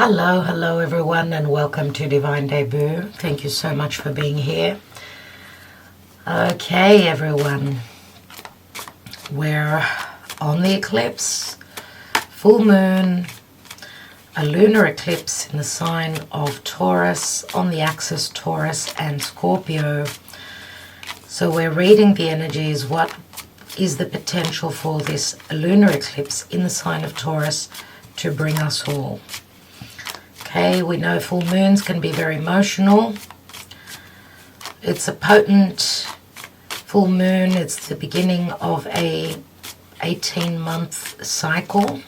Hello everyone, and welcome to Divine Debut. Thank you so much for being here. Okay everyone, we're on the eclipse, full moon, a lunar eclipse in the sign of Taurus, on the axis Taurus and Scorpio. So we're reading the energies. What is the potential for this lunar eclipse in the sign of Taurus to bring us all? Okay, we know full moons can be very emotional. It's a potent full moon. It's the beginning of a 18-month cycle,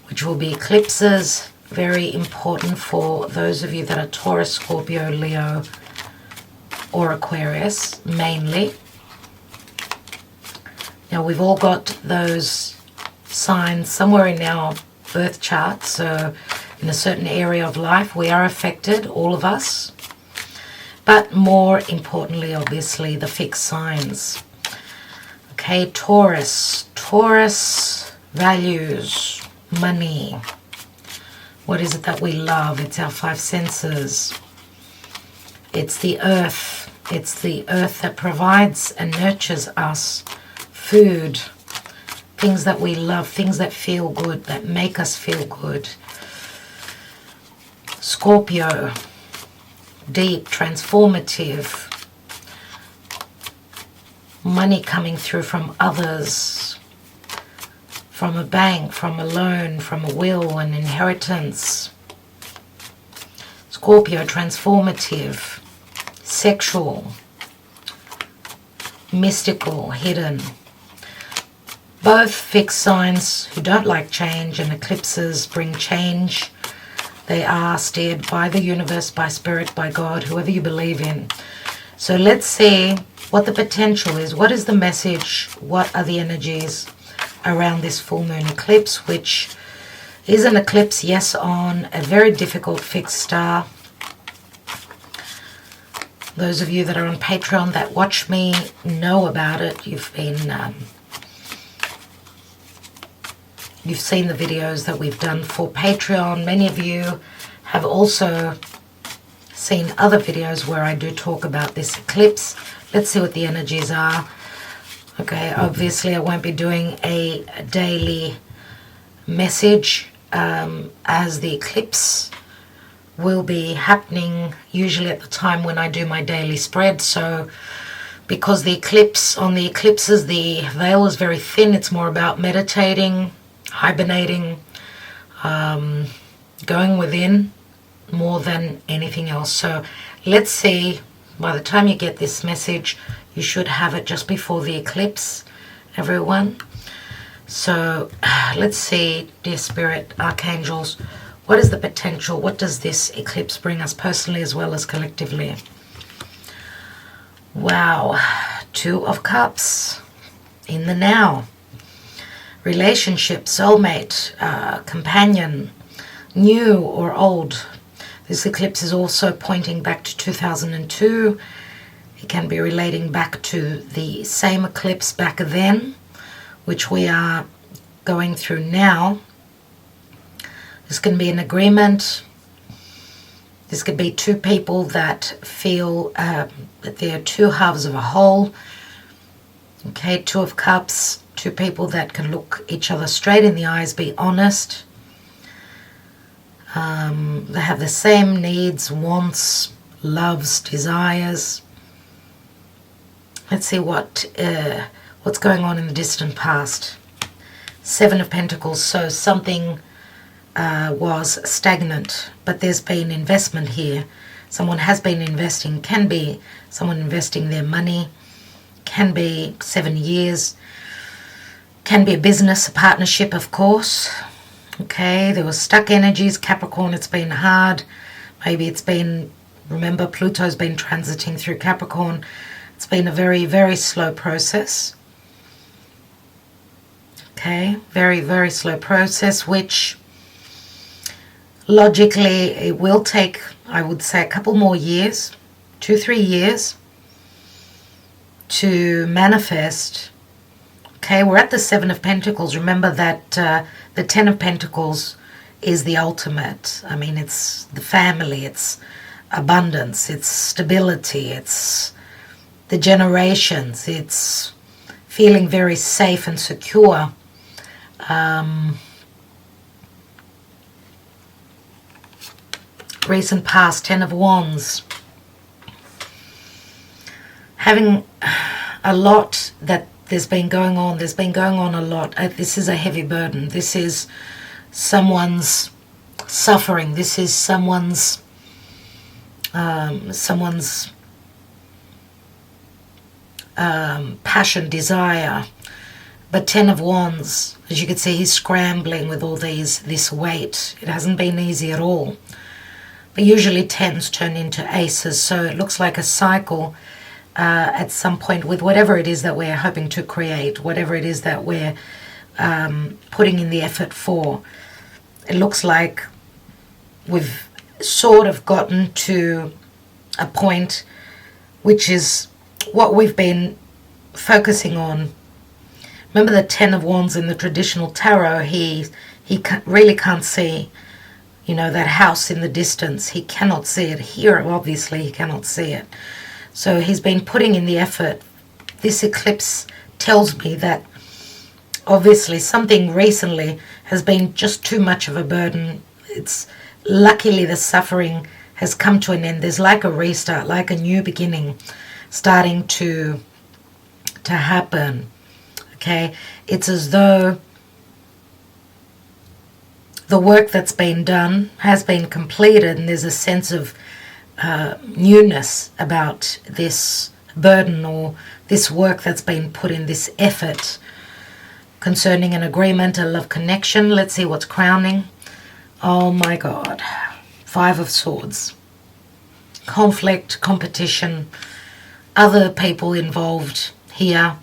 which will be eclipses. Very important for those of you that are Taurus, Scorpio, Leo, or Aquarius, mainly. Now, we've all got those signs somewhere in our birth chart, so in a certain area of life we are affected, all of us, but more importantly, obviously, the fixed signs. Okay, Taurus values money. What is it that we love? It's our five senses. It's the earth that provides and nurtures us food, things that we love, things that feel good, that make us feel good. Scorpio, deep, transformative, money coming through from others, from a bank, from a loan, from a will, an inheritance. Scorpio, transformative, sexual, mystical, hidden. Both fixed signs who don't like change, and eclipses bring change. They are steered by the universe, by spirit, by God, whoever you believe in. So let's see what the potential is. What is the message? What are the energies around this full moon eclipse, which is an eclipse, yes, on a very difficult fixed star. Those of you that are on Patreon that watch me know about it. You've seen the videos that we've done for Patreon. Many of you have also seen other videos where I do talk about this eclipse. Let's see what the energies are. Okay, obviously I won't be doing a daily message as the eclipse will be happening usually at the time when I do my daily spread. So because the eclipse, on the eclipses, the veil is very thin. It's more about meditating, hibernating, going within more than anything else. So let's see, by the time you get this message, you should have it just before the eclipse, everyone. So let's see, dear spirit, archangels, what is the potential? What does this eclipse bring us personally as well as collectively? Wow, Two of Cups in the now. Relationship, soulmate, companion, new or old. This eclipse is also pointing back to 2002. It can be relating back to the same eclipse back then, which we are going through now. This can be an agreement. This could be two people that feel that they are two halves of a whole. Okay, Two of Cups. Two people that can look each other straight in the eyes, be honest. They have the same needs, wants, loves, desires. Let's see what's going on in the distant past. Seven of Pentacles, so something was stagnant, but there's been investment here. Someone has been investing, can be someone investing their money, can be 7 years. Can be a business, a partnership, of course. Okay, there was stuck energies. Capricorn, it's been hard. Maybe it's been, remember, Pluto's been transiting through Capricorn. It's been a very, very slow process. Okay, very, very slow process, which logically it will take, I would say, a couple more years, 2-3 years to manifest. Okay, we're at the Seven of Pentacles. Remember that the Ten of Pentacles is the ultimate. I mean, it's the family, it's abundance, it's stability, it's the generations, it's feeling very safe and secure. Recent past, Ten of Wands. Having a lot that there's been going on a lot. This is a heavy burden. This is someone's suffering. This is someone's passion, desire. But Ten of Wands, as you can see, he's scrambling with all this weight. It hasn't been easy at all. But usually tens turn into aces, so it looks like a cycle at some point with whatever it is that we're hoping to create, whatever it is that we're putting in the effort for. It looks like we've sort of gotten to a point which is what we've been focusing on. Remember the Ten of Wands in the traditional tarot, he really can't see, you know, that house in the distance. He cannot see it. Here, obviously, he cannot see it. So he's been putting in the effort. This eclipse tells me that obviously something recently has been just too much of a burden. It's luckily the suffering has come to an end. There's like a restart, like a new beginning starting to happen. Okay, it's as though the work that's been done has been completed, and there's a sense of newness about this burden or this work that's been put in, this effort concerning an agreement, a love connection. Let's see what's crowning. Oh my God. Five of Swords. Conflict, competition, other people involved here.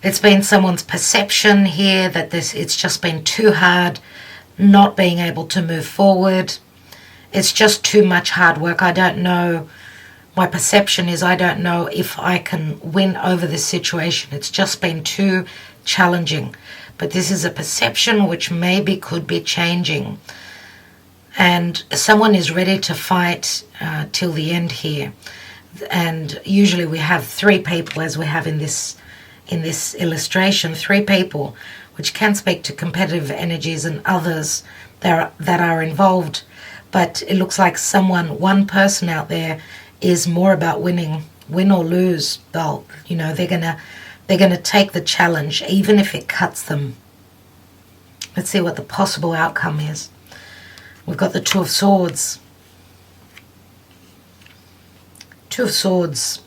It's been someone's perception here that it's just been too hard, not being able to move forward. It's just too much hard work. I don't know. My perception is I don't know if I can win over this situation. It's just been too challenging. But this is a perception which maybe could be changing. And someone is ready to fight till the end here. And usually we have three people, as we have in this illustration, three people, which can speak to competitive energies and others that are involved. But it looks like one person out there is more about winning, win or lose. They're gonna take the challenge, even if it cuts them. Let's see what the possible outcome is. We've got the Two of Swords. Two of Swords.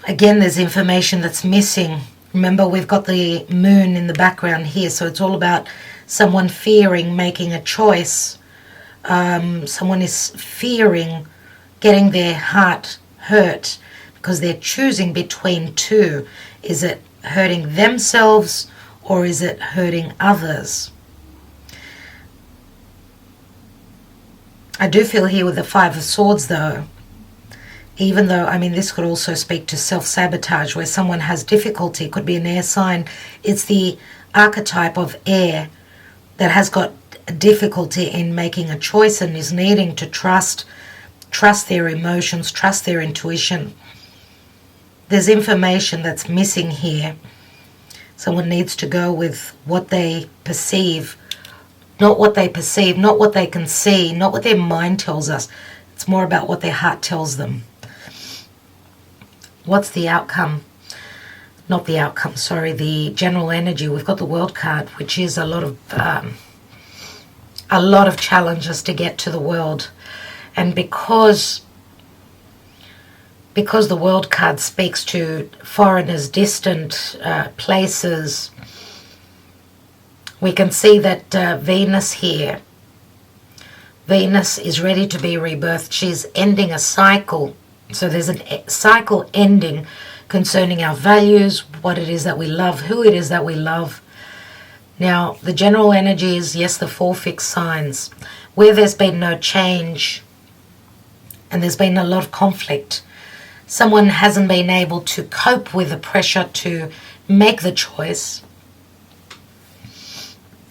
Again, there's information that's missing. Remember, we've got the moon in the background here, so it's all about someone fearing making a choice. Someone is fearing getting their heart hurt because they're choosing between two. Is it hurting themselves or is it hurting others? I do feel here with the Five of Swords, though, even though, I mean, this could also speak to self-sabotage, where someone has difficulty. It could be an air sign. It's the archetype of air that has got difficulty in making a choice and is needing to trust their emotions, trust their intuition. There's information that's missing here. Someone needs to go with what they perceive, not what they perceive, not what they can see, not what their mind tells us. It's more about what their heart tells them. What's the outcome? Not the outcome, sorry, the general energy. We've got the World card, which is a lot of challenges to get to the World. And because the World card speaks to foreigners, distant places, we can see that Venus here, Venus is ready to be rebirthed. She's ending a cycle. So there's a cycle ending concerning our values, what it is that we love, who it is that we love. Now, the general energy is, yes, the four fixed signs. Where there's been no change and there's been a lot of conflict, someone hasn't been able to cope with the pressure to make the choice.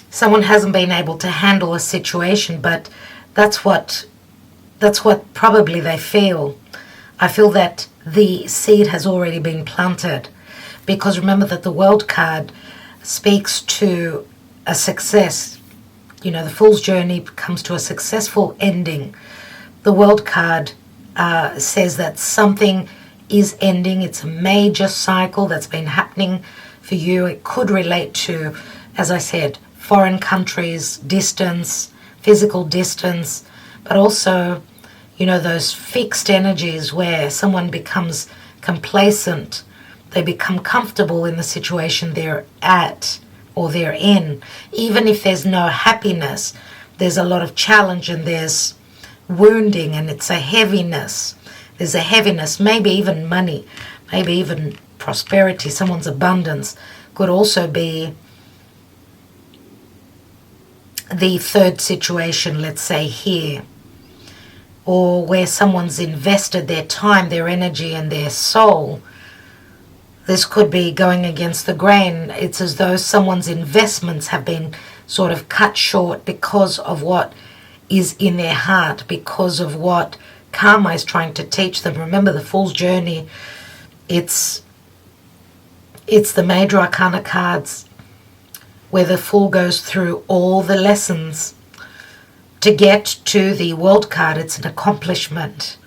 Someone hasn't been able to handle a situation, but that's what probably they feel. I feel that the seed has already been planted, because remember that the World card speaks to a success. You know, the Fool's Journey comes to a successful ending. The World card says that something is ending. It's a major cycle that's been happening for you. It could relate to, as I said, foreign countries, distance, physical distance, but also, you know, those fixed energies where someone becomes complacent. They become comfortable in the situation they're at or they're in. Even if there's no happiness, there's a lot of challenge and there's wounding, and it's a heaviness. There's a heaviness, maybe even money, maybe even prosperity, someone's abundance. Could also be the third situation, let's say here, or where someone's invested their time, their energy, and their soul. This could be going against the grain. It's as though someone's investments have been sort of cut short because of what is in their heart, because of what karma is trying to teach them. Remember, the Fool's Journey, it's the major arcana cards where the Fool goes through all the lessons. To get to the World card, it's an accomplishment.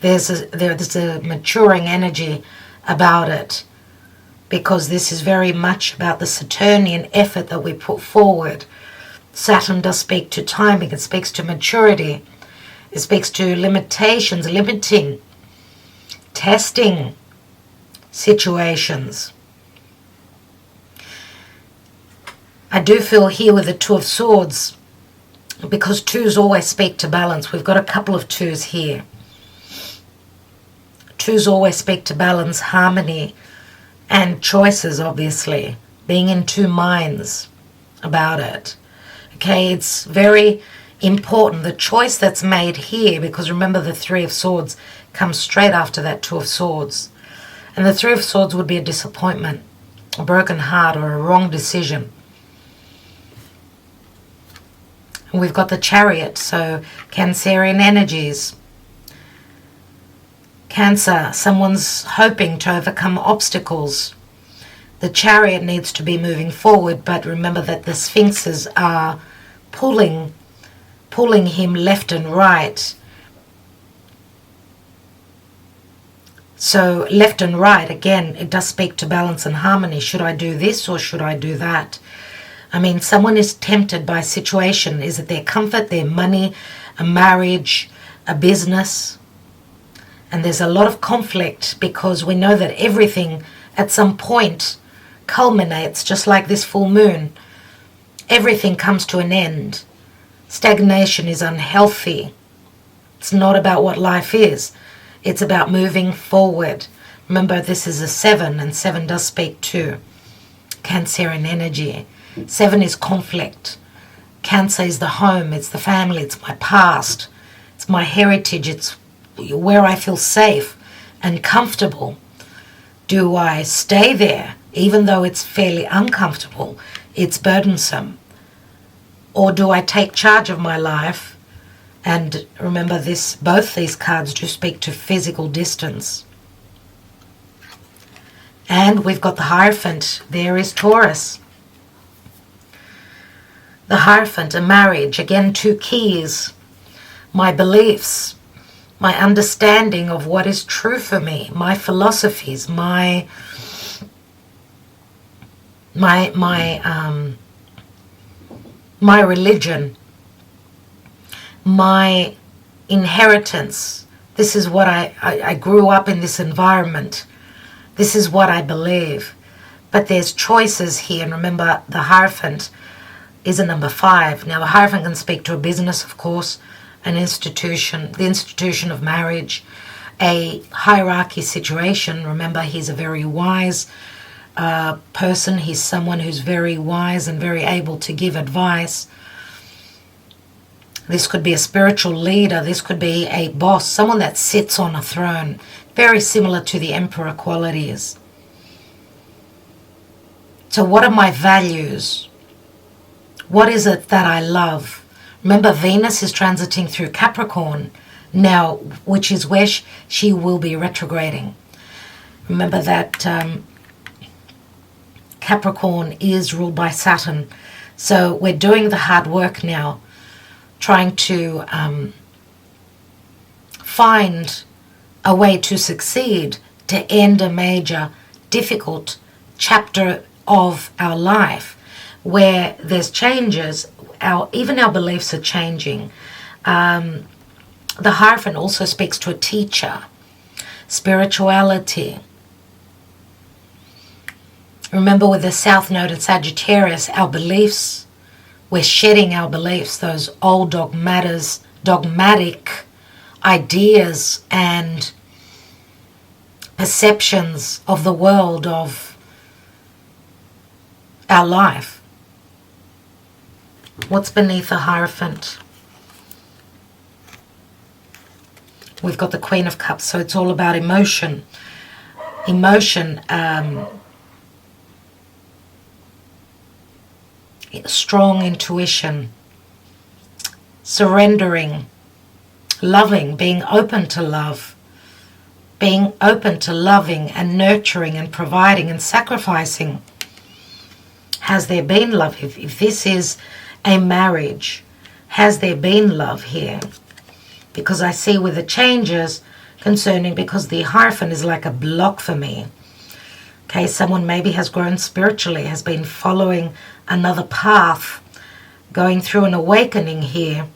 There's a maturing energy about it, because this is very much about the Saturnian effort that we put forward. Saturn does speak to timing, it speaks to maturity, it speaks to limitations, limiting, testing situations. I do feel here with the Two of Swords, because twos always speak to balance. We've got a couple of twos here. Twos always speak to balance, harmony, and choices, obviously. Being in two minds about it. Okay, it's very important, the choice that's made here, because remember the Three of Swords comes straight after that Two of Swords. And the Three of Swords would be a disappointment, a broken heart, or a wrong decision. And we've got the Chariot, so Cancerian energies. Cancer, someone's hoping to overcome obstacles. The Chariot needs to be moving forward, but remember that the Sphinxes are pulling him left and right. So left and right, again, it does speak to balance and harmony. Should I do this or should I do that? I mean, someone is tempted by a situation. Is it their comfort, their money, a marriage, a business? And there's a lot of conflict, because we know that everything at some point culminates, just like this full moon. Everything comes to an end. Stagnation is unhealthy. It's not about what life is. It's about moving forward. Remember, this is a 7, and 7 does speak to Cancerian energy. 7 is conflict. Cancer is the home, it's the family, it's my past, it's my heritage, it's where I feel safe and comfortable. Do I stay there even though it's fairly uncomfortable, it's burdensome? Or do I take charge of my life? And remember this, both these cards do speak to physical distance. And we've got the Hierophant. There is Taurus. The Hierophant, a marriage. Again, 2 keys. My beliefs, my understanding of what is true for me, my philosophies, my religion, my inheritance. This is what I grew up in, this environment. This is what I believe. But there's choices here. And remember, the Hierophant is a number 5. Now, the Hierophant can speak to a business, of course, an institution, the institution of marriage, a hierarchy situation. Remember, he's a very wise person. He's someone who's very wise and very able to give advice. This could be a spiritual leader. This could be a boss, someone that sits on a throne, very similar to the Emperor qualities. So what are my values? What is it that I love? Remember, Venus is transiting through Capricorn now, which is where she will be retrograding. Remember that Capricorn is ruled by Saturn. So we're doing the hard work now, trying to find a way to succeed, to end a major, difficult chapter of our life where there's changes. Even our beliefs are changing. The Hierophant also speaks to a teacher, spirituality. Remember, with the South Node in Sagittarius, our beliefs, we're shedding our beliefs, those old dogmatic ideas and perceptions of the world, of our life. What's beneath the Hierophant? We've got the Queen of Cups, so it's all about emotion. Emotion, strong intuition, surrendering, loving, being open to love, being open to loving and nurturing and providing and sacrificing. Has there been love? If this is a marriage, has there been love here? Because I see with the changes concerning, because the Hierophant is like a block for me. Okay, someone maybe has grown spiritually, has been following another path, going through an awakening here,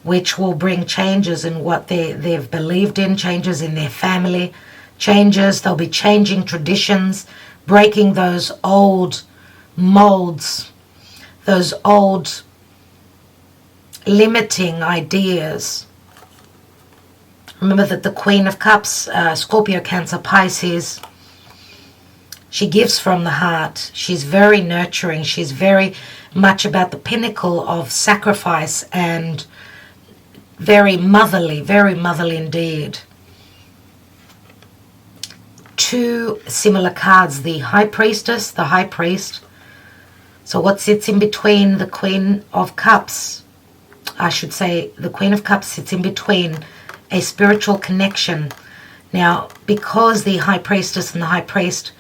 which will bring changes in what they've believed in, changes in their family, changes. They'll be changing traditions, breaking those old molds, those old limiting ideas. Remember that the Queen of Cups, Scorpio, Cancer, Pisces, she gives from the heart. She's very nurturing. She's very much about the pinnacle of sacrifice and very motherly indeed. Two similar cards, the High Priestess, the High Priest. So what sits in between the Queen of Cups? I should say the Queen of Cups sits in between a spiritual connection. Now, because the High Priestess and the High Priest,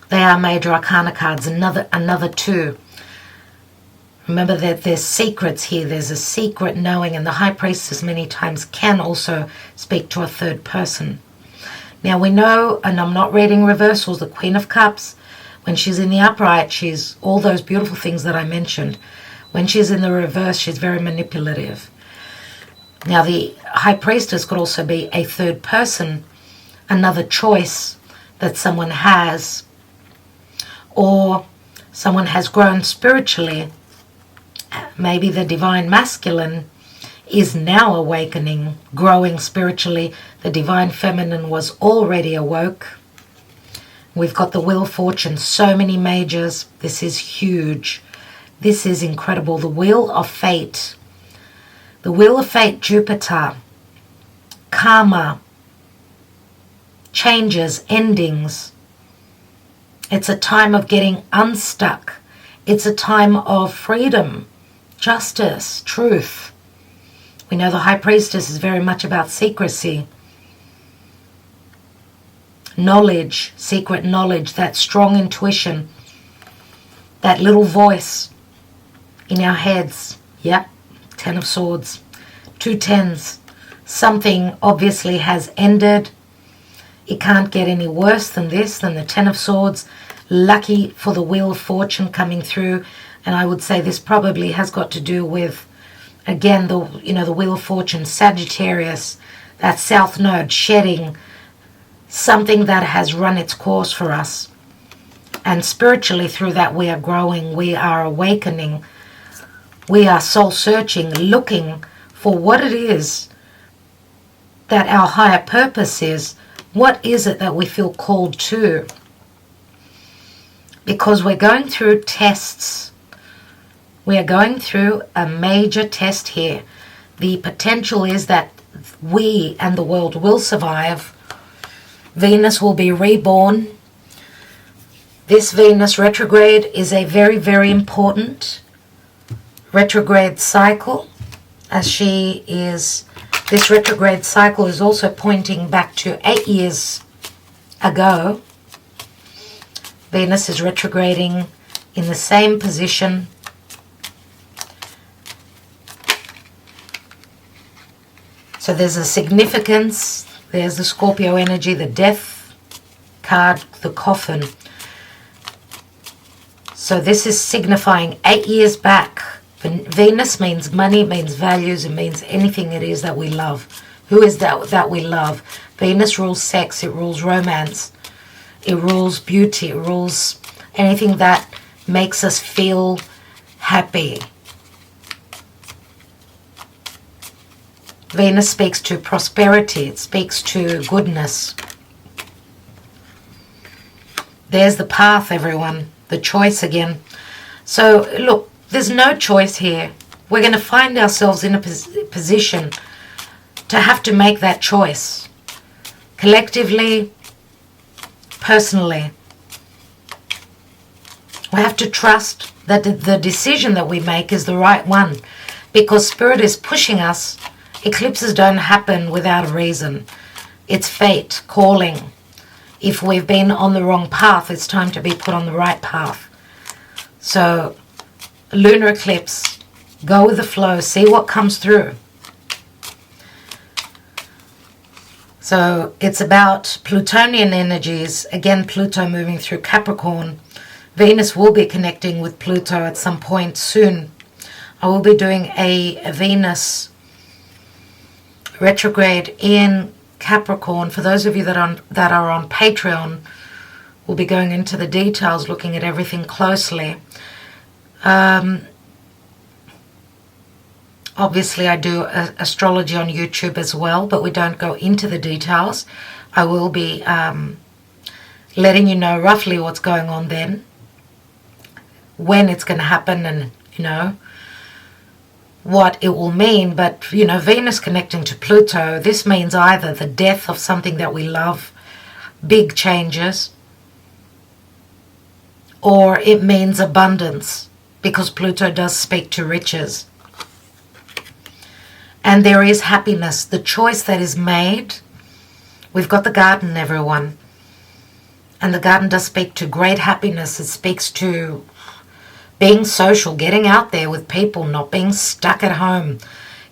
they are major arcana cards, another two. Remember that there's secrets here. There's a secret knowing, and the High Priestess many times can also speak to a third person. Now we know, and I'm not reading reversals, the Queen of Cups, when she's in the upright, she's all those beautiful things that I mentioned. When she's in the reverse, she's very manipulative. Now the High Priestess could also be a third person, another choice that someone has, or someone has grown spiritually. Maybe the Divine Masculine is now awakening, growing spiritually. The Divine Feminine was already awoke. We've got the Wheel of Fortune, so many majors. This is huge. This is incredible. The Wheel of Fate. The Wheel of Fate, Jupiter. Karma. Changes, endings. It's a time of getting unstuck. It's a time of freedom, justice, truth. We know the High Priestess is very much about secrecy. Knowledge, secret knowledge, that strong intuition, that little voice in our heads. Yep, 10 of Swords, 2 tens. Something obviously has ended. It can't get any worse than this, than the 10 of Swords. Lucky for the Wheel of Fortune coming through. And I would say this probably has got to do with, again, the Wheel of Fortune, Sagittarius, that South Node shedding something that has run its course for us. And spiritually through that we are growing, we are awakening, we are soul searching, looking for what it is that our higher purpose is. What is it that we feel called to? Because we're going through tests. We are going through a major test here. The potential is that we and the world will survive. Venus will be reborn. This Venus retrograde is a very, very important retrograde cycle, as this retrograde cycle is also pointing back to 8 years ago. Venus is retrograding in the same position. So there's a significance. There's the Scorpio energy, the death card, the coffin. So this is signifying 8 years back. Venus means money, means values, it means anything it is that we love. Who is that we love? Venus rules sex, it rules romance, it rules beauty, it rules anything that makes us feel happy. Venus speaks to prosperity, it speaks to goodness. There's the path, everyone, the choice again. So look, there's no choice here. We're going to find ourselves in a position to have to make that choice. Collectively, personally. We have to trust that the decision that we make is the right one, because Spirit is pushing us. Eclipses don't happen without a reason. It's fate calling. If we've been on the wrong path, it's time to be put on the right path. So, lunar eclipse, go with the flow, see what comes through. So it's about Plutonian energies. Again, Pluto moving through Capricorn. Venus will be connecting with Pluto at some point soon. I will be doing a Venus retrograde in Capricorn. For those of you that are on Patreon, we'll be going into the details, looking at everything closely. Obviously, I do astrology on YouTube as well, but we don't go into the details. I will be letting you know roughly what's going on then, when it's going to happen, and, you know, what it will mean. But, you know, Venus connecting to Pluto, this means either the death of something that we love, big changes, or it means abundance, because Pluto does speak to riches. And there is happiness, the choice that is made. We've got the garden, everyone. And the garden does speak to great happiness. It speaks to being social, getting out there with people, not being stuck at home.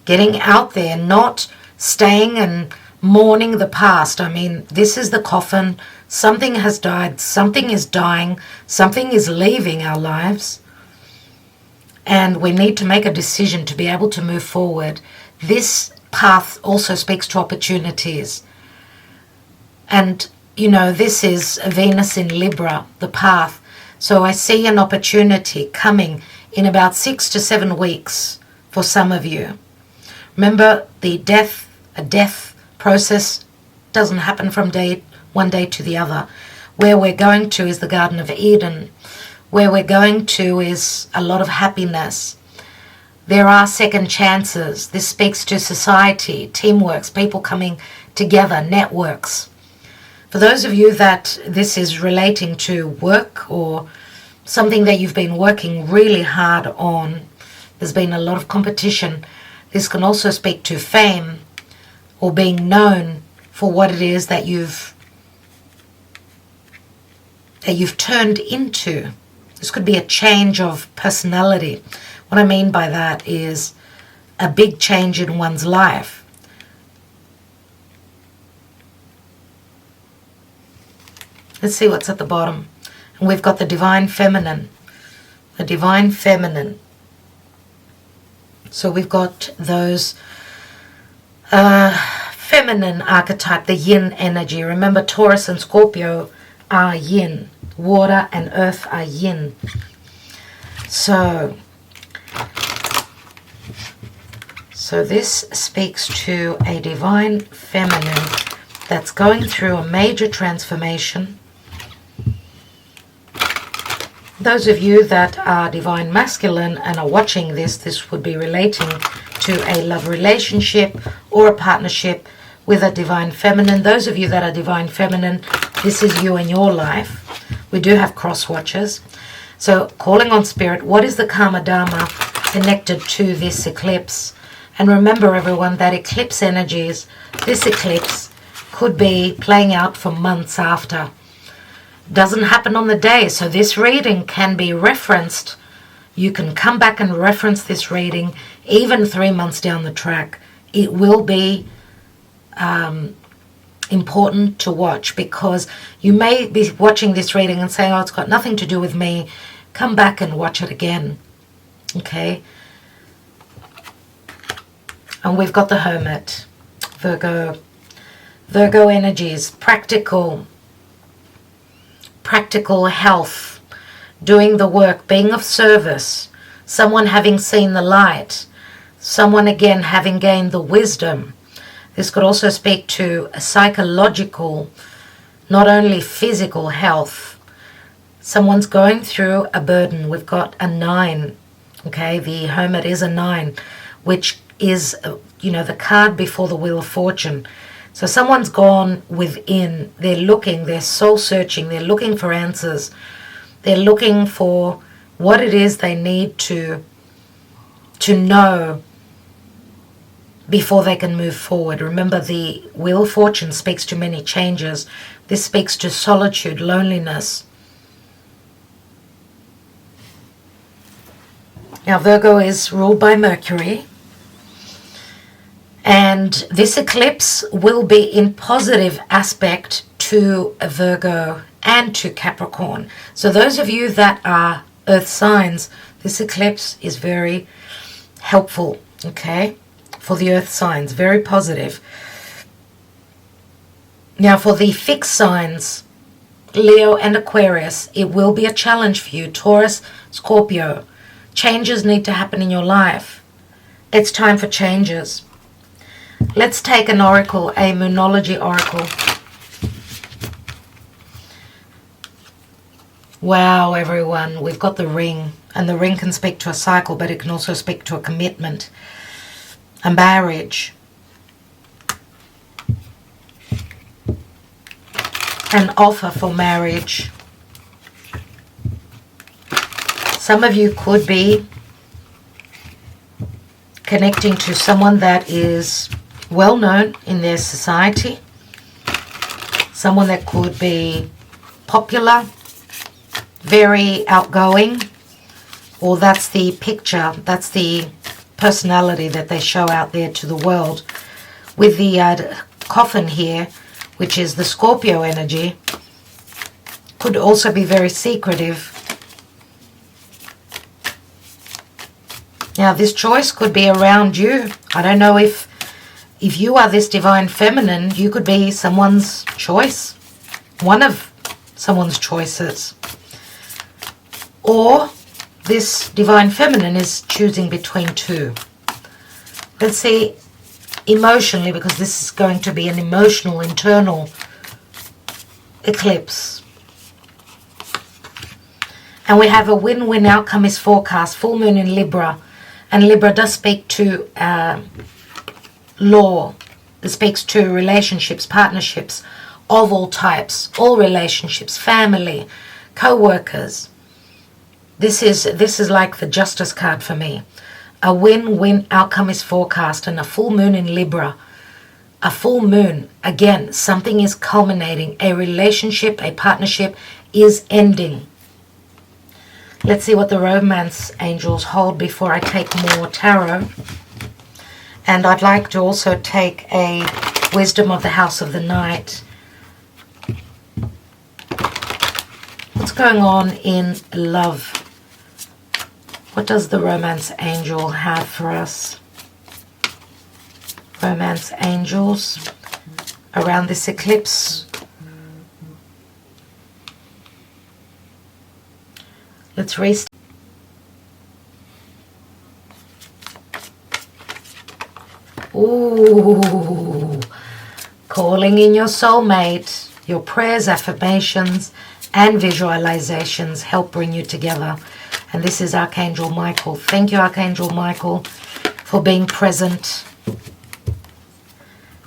Getting out there, not staying and mourning the past. I mean, this is the coffin. Something has died, something is dying, something is leaving our lives. And we need to make a decision to be able to move forward. This path also speaks to opportunities. And, you know, this is Venus in Libra, the path. So I see an opportunity coming in about 6 to 7 weeks for some of you. Remember, a death process doesn't happen from one day to the other. Where we're going to is the Garden of Eden. Where we're going to is a lot of happiness. There are second chances. This speaks to society, teamworks, people coming together, networks. For those of you that this is relating to work or something that you've been working really hard on, there's been a lot of competition. This can also speak to fame or being known for what it is that you've turned into. This could be a change of personality. What I mean by that is a big change in one's life. Let's see what's at the bottom. And we've got the Divine Feminine. The Divine Feminine. So we've got those feminine archetype, the yin energy. Remember, Taurus and Scorpio are yin. Water and earth are yin. So this speaks to a divine feminine that's going through a major transformation. Those of you that are divine masculine and are watching this would be relating to a love relationship or a partnership with a divine feminine. Those of you that are divine feminine, this is you in your life. We do have cross watchers. So calling on spirit, what is the karma dharma connected to this eclipse? And remember everyone that eclipse energies, this eclipse could be playing out for months after. Doesn't happen on the day, so this reading can be referenced. You can come back and reference this reading even 3 months down the track. It will be important to watch, because you may be watching this reading and saying, oh, it's got nothing to do with me. Come back and watch it again. Okay? And we've got the Hermit, Virgo. Virgo energies, practical health, doing the work, being of service, someone having seen the light, someone again having gained the wisdom. This could also speak to a psychological, not only physical health. Someone's going through a burden. We've got a 9. Okay, the Hermit is a 9, which is, the card before the Wheel of Fortune. So someone's gone within. They're looking, they're soul searching, they're looking for answers. They're looking for what it is they need to know before they can move forward. Remember, the Wheel of Fortune speaks to many changes. This speaks to solitude, loneliness. Now, Virgo is ruled by Mercury. And this eclipse will be in positive aspect to Virgo and to Capricorn. So those of you that are earth signs, this eclipse is very helpful, okay, for the earth signs, very positive. Now for the fixed signs, Leo and Aquarius, it will be a challenge for you. Taurus, Scorpio, changes need to happen in your life. It's time for changes. Let's take an oracle, a moonology oracle. Wow, everyone, we've got the ring. And the ring can speak to a cycle, but it can also speak to a commitment, a marriage, an offer for marriage. Some of you could be connecting to someone that is well known in their society, someone that could be popular, very outgoing, or that's the picture, that's the personality that they show out there to the world. With the coffin here, which is the Scorpio energy, could also be very secretive. Now this choice could be around you. I don't know if you are this divine feminine, you could be someone's choice, one of someone's choices. Or this divine feminine is choosing between two. Let's see emotionally, because this is going to be an emotional, internal eclipse. And we have a win-win outcome is forecast, full moon in Libra. And Libra does speak to law. It speaks to relationships, partnerships of all types, all relationships, family, co-workers. This is like the justice card for me. A win-win outcome is forecast, and a full moon in Libra. A full moon, again, something is culminating. A relationship, a partnership is ending. Let's see what the romance angels hold before I take more tarot. And I'd like to also take a wisdom of the house of the night. What's going on in love? What does the romance angel have for us? Romance angels around this eclipse. Let's restart. Ooh, calling in your soulmate. Your prayers, affirmations, and visualizations help bring you together. And this is Archangel Michael. Thank you, Archangel Michael, for being present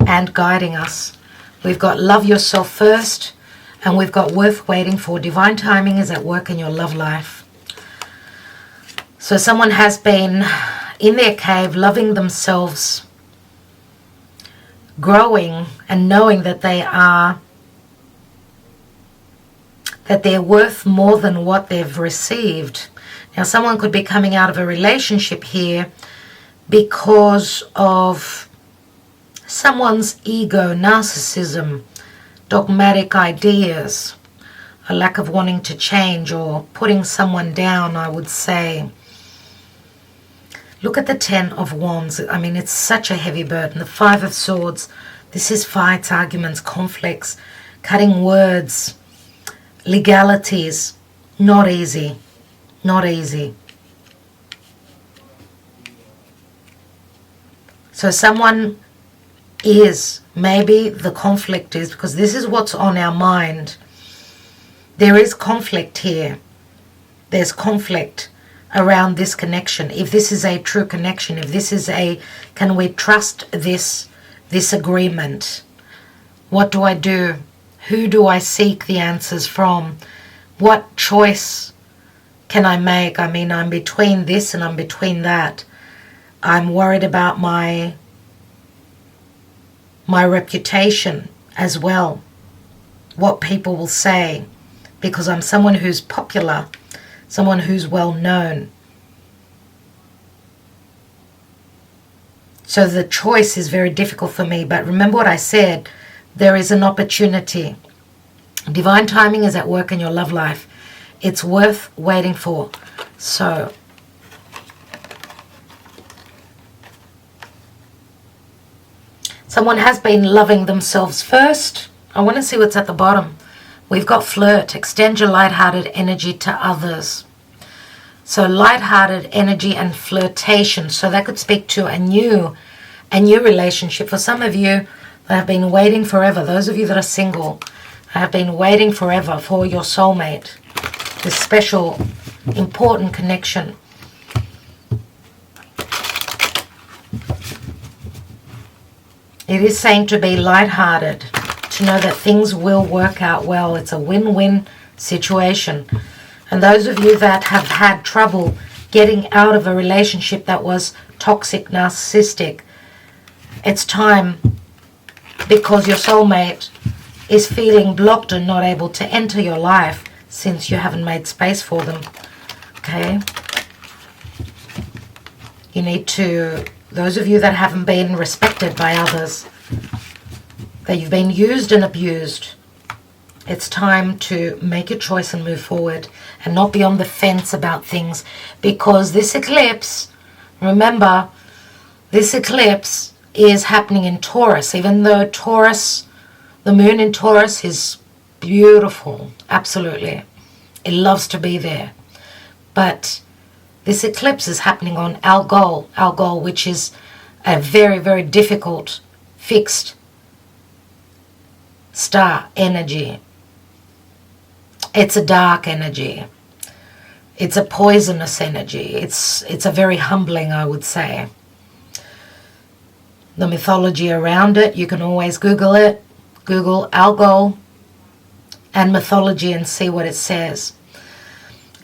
and guiding us. We've got love yourself first. And we've got worth waiting for. Divine timing is at work in your love life. So someone has been in their cave, loving themselves, growing and knowing that they're worth more than what they've received. Now, someone could be coming out of a relationship here because of someone's ego, narcissism, dogmatic ideas, a lack of wanting to change or putting someone down, I would say. Look at the 10 of Wands. I mean, it's such a heavy burden. The 5 of Swords. This is fights, arguments, conflicts, cutting words, legalities. Not easy. Not easy. So someone is, maybe the conflict is, because this is what's on our mind. There is conflict here. There's conflict around this connection. If this is a true connection, if this is can we trust this agreement? What do I do? Who do I seek the answers from? What choice can I make? I mean, I'm between this and I'm between that. I'm worried about my reputation as well. What people will say, because I'm someone who's popular, someone who's well known. So the choice is very difficult for me. But remember what I said, there is an opportunity. Divine timing is at work in your love life. It's worth waiting for. So someone has been loving themselves first. I want to see what's at the bottom. We've got flirt. Extend your lighthearted energy to others. So lighthearted energy and flirtation. So that could speak to a new relationship. For some of you that have been waiting forever, those of you that are single, have been waiting forever for your soulmate. This special, important connection. It is saying to be lighthearted, to know that things will work out well. It's a win-win situation. And those of you that have had trouble getting out of a relationship that was toxic, narcissistic, it's time, because your soulmate is feeling blocked and not able to enter your life since you haven't made space for them. Okay? You need to, those of you that haven't been respected by others, that you've been used and abused, it's time to make your choice and move forward and not be on the fence about things, because this eclipse, remember, this eclipse is happening in Taurus. Even though Taurus, the moon in Taurus is beautiful, absolutely. It loves to be there. But this eclipse is happening on Algol, which is a very, very difficult, fixed star energy. It's a dark energy. It's a poisonous energy. It's a very humbling, I would say. The mythology around it, you can always Google it. Google Algol and mythology and see what it says.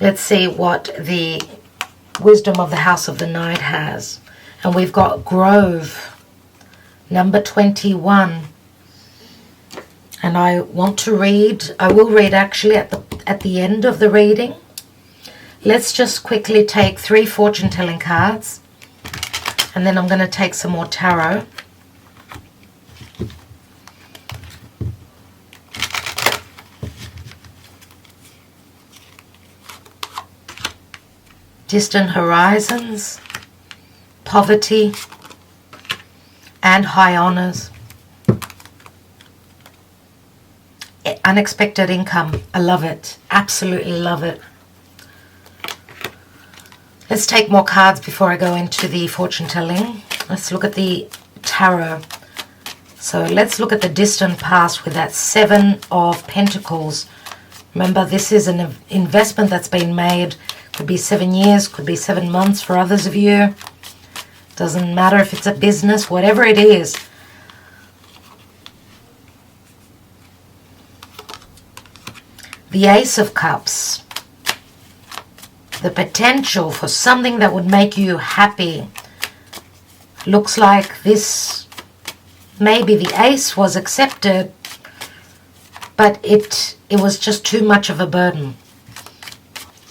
Let's see what the wisdom of the House of the Night has. And we've got Grove, number 21. And I want to read, I will read actually at the end of the reading. Let's just quickly take 3 fortune telling cards. And then I'm going to take some more tarot. Distant horizons, poverty, and high honors. Unexpected income. I love it. Absolutely love it. Let's take more cards before I go into the fortune telling. Let's look at the tarot. So let's look at the distant past with that 7 of Pentacles. Remember, this is an investment that's been made. Could be 7 years, could be 7 months for others of you. Doesn't matter if it's a business, whatever it is. the Ace of Cups. The potential for something that would make you happy. Looks like this, maybe the Ace was accepted, but it was just too much of a burden.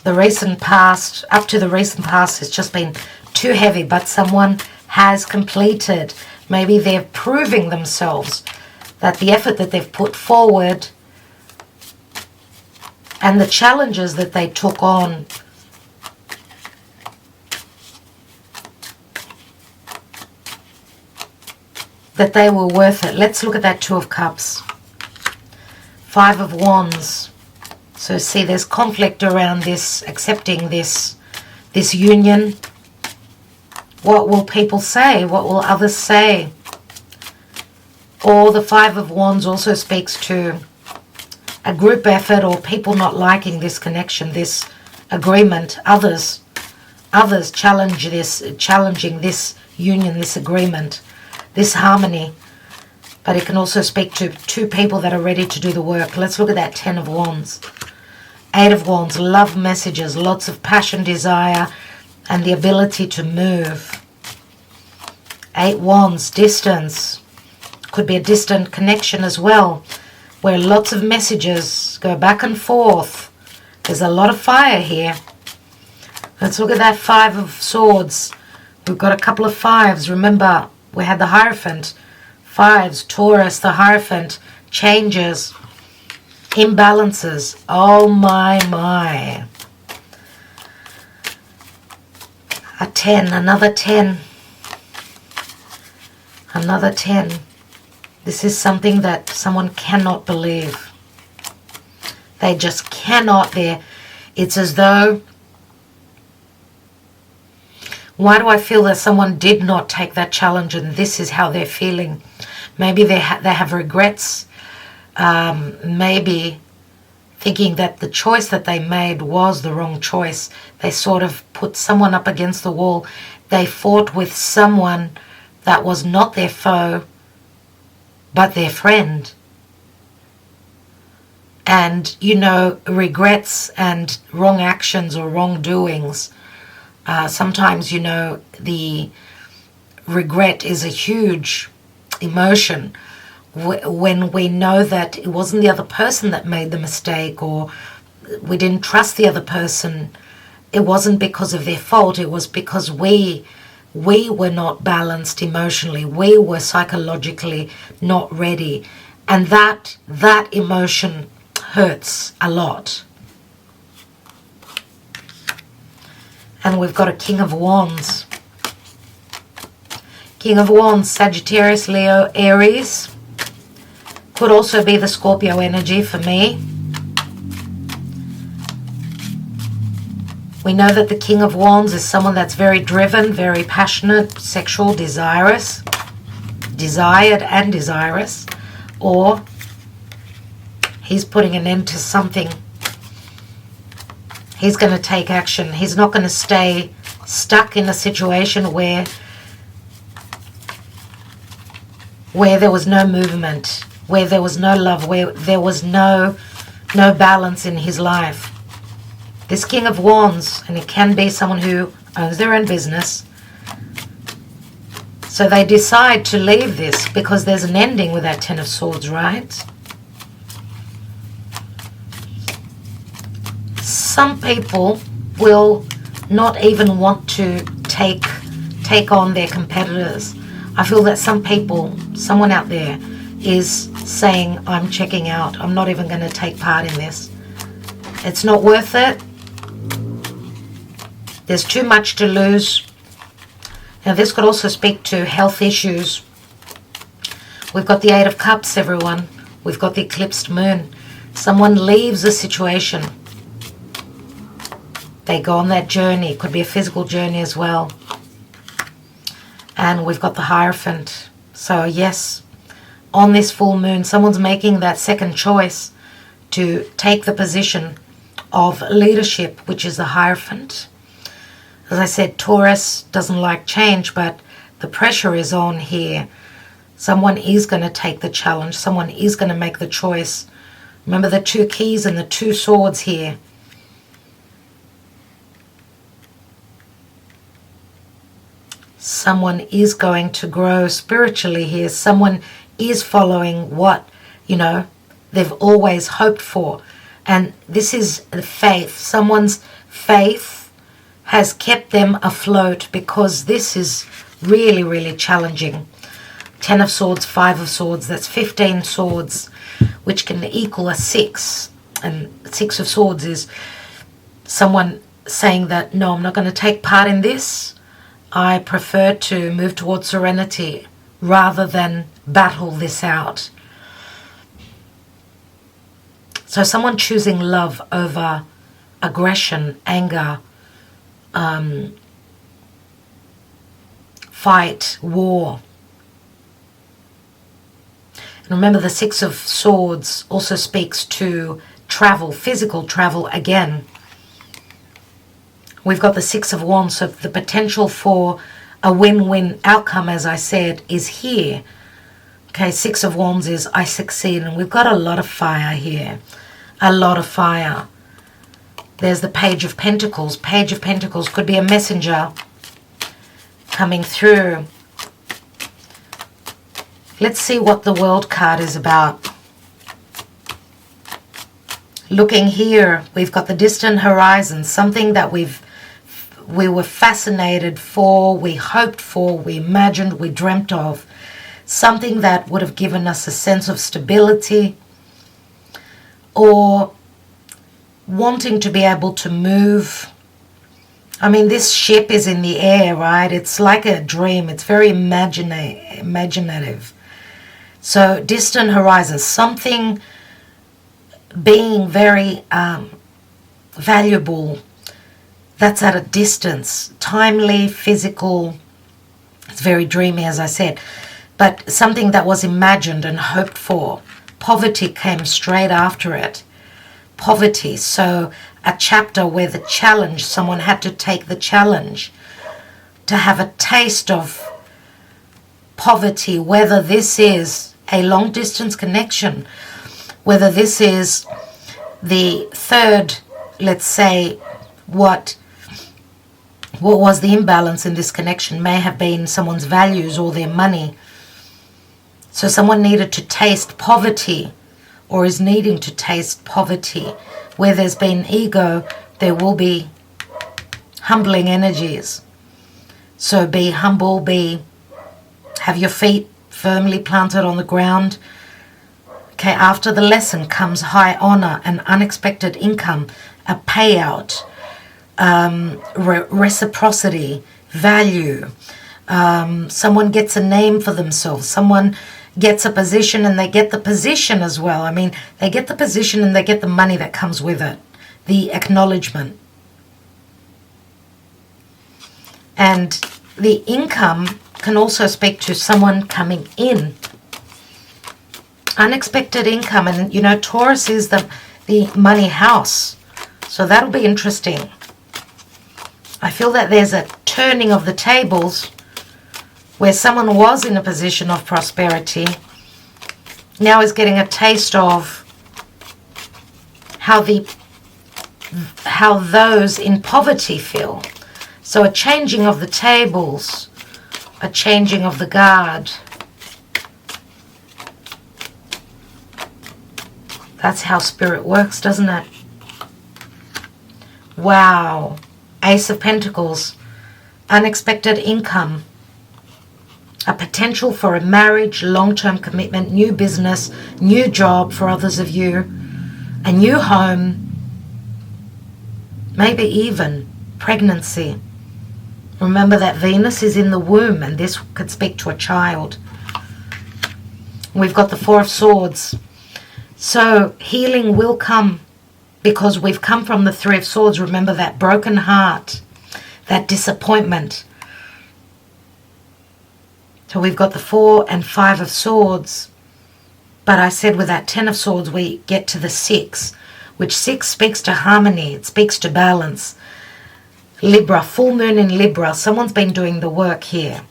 The recent past, up to the recent past, has just been too heavy, but someone has completed. Maybe they're proving themselves that the effort that they've put forward and the challenges that they took on that they were worth it. Let's look at that Two of Cups. Five of Wands. So see, there's conflict around this, accepting this union. What will people say? What will others say? Or the Five of Wands also speaks to a group effort or people not liking this connection, this agreement. Others challenging this union, this agreement, this harmony. But it can also speak to two people that are ready to do the work. Let's look at that Ten of Wands. Eight of Wands, love messages, lots of passion, desire, and the ability to move. Eight Wands, distance. Could be a distant connection as well, where lots of messages go back and forth. There's a lot of fire here. Let's look at that Five of Swords. We've got a couple of fives. Remember, we had the Hierophant. Fives, Taurus, the Hierophant, changes, imbalances. Oh my. A 10, another 10. Another 10. This is something that someone cannot believe. They just cannot. It's as though, why do I feel that someone did not take that challenge and this is how they're feeling? Maybe they have regrets. Maybe thinking that the choice that they made was the wrong choice. They sort of put someone up against the wall. They fought with someone that was not their foe, but their friend. And, regrets and wrong actions or wrongdoings. Sometimes, the regret is a huge emotion when we know that it wasn't the other person that made the mistake, or we didn't trust the other person. It wasn't because of their fault. It was because we were not balanced emotionally. We were psychologically not ready. And that emotion hurts a lot. And we've got a King of Wands. King of Wands, Sagittarius, Leo, Aries. Could also be the Scorpio energy for me. We know that the King of Wands is someone that's very driven, very passionate, sexual, desirous, desired and desirous. Or he's putting an end to something. He's going to take action. He's not going to stay stuck in a situation where there was no movement, where there was no love, where there was no balance in his life. This King of Wands, and it can be someone who owns their own business, so they decide to leave this because there's an ending with that Ten of Swords, right? Some people will not even want to take on their competitors. I feel that someone out there is saying, I'm checking out. I'm not even going to take part in this. It's not worth it. There's too much to lose. Now this could also speak to health issues. We've got the Eight of Cups, everyone. We've got the eclipsed moon. Someone leaves a situation. They go on that journey. It could be a physical journey as well. And we've got the Hierophant. So yes, on this full moon, someone's making that second choice to take the position of leadership, which is the Hierophant. As I said, Taurus doesn't like change, but the pressure is on here. Someone is going to take the challenge. Someone is going to make the choice Remember the 2 keys and the 2 swords here. Someone is going to grow spiritually here. Someone is following what, they've always hoped for. And this is the faith. Someone's faith has kept them afloat, because this is really, really challenging. 10 of Swords, 5 of Swords, that's 15 swords, which can equal a 6. And 6 of Swords is someone saying that, no, I'm not going to take part in this. I prefer to move towards serenity rather than battle this out. So someone choosing love over aggression, anger, fight, war. And remember, the 6 of Swords also speaks to travel, physical travel again. We've got the 6 of Wands, so the potential for a win-win outcome, as I said, is here. Okay, 6 of Wands is I succeed, and we've got a lot of fire here. A lot of fire. There's the Page of Pentacles. Page of Pentacles could be a messenger coming through. Let's see what the World card is about. Looking here, we've got the distant horizon, something that we were fascinated for, we hoped for, we imagined, we dreamt of. Something that would have given us a sense of stability, or wanting to be able to move. I mean, this ship is in the air, right? It's like a dream. It's very imaginative. So distant horizon, something being very valuable that's at a distance, timely, physical. It's very dreamy, as I said, but something that was imagined and hoped for. Poverty came straight after it. Poverty, so a chapter where the challenge, someone had to take the challenge to have a taste of poverty, whether this is a long distance connection, whether this is the third, let's say, what was the imbalance in this connection may have been someone's values or their money. So someone needed to taste poverty, or is needing to taste poverty. Where there's been ego, there will be humbling energies. So be humble, have your feet firmly planted on the ground. Okay, after the lesson comes high honor, an unexpected income, a payout, reciprocity, value. Someone gets a name for themselves. Someone gets a position, and they get the position as well. I mean, they get the position and they get the money that comes with it, the acknowledgement. And the income can also speak to someone coming in. Unexpected income, and Taurus is the money house. So that'll be interesting. I feel that there's a turning of the tables where someone was in a position of prosperity, now is getting a taste of how those in poverty feel. So a changing of the tables, a changing of the guard. That's how spirit works, doesn't it? Wow. Ace of Pentacles, unexpected income. A potential for a marriage, long-term commitment, new business, new job for others of you, a new home, maybe even pregnancy. Remember that Venus is in the womb, and this could speak to a child. We've got the 4 of Swords. So healing will come, because we've come from the 3 of Swords. Remember that broken heart, that disappointment. So we've got the 4 and 5 of Swords. But I said with that 10 of Swords, we get to the 6, which 6 speaks to harmony. It speaks to balance. Libra, full moon in Libra. Someone's been doing the work here.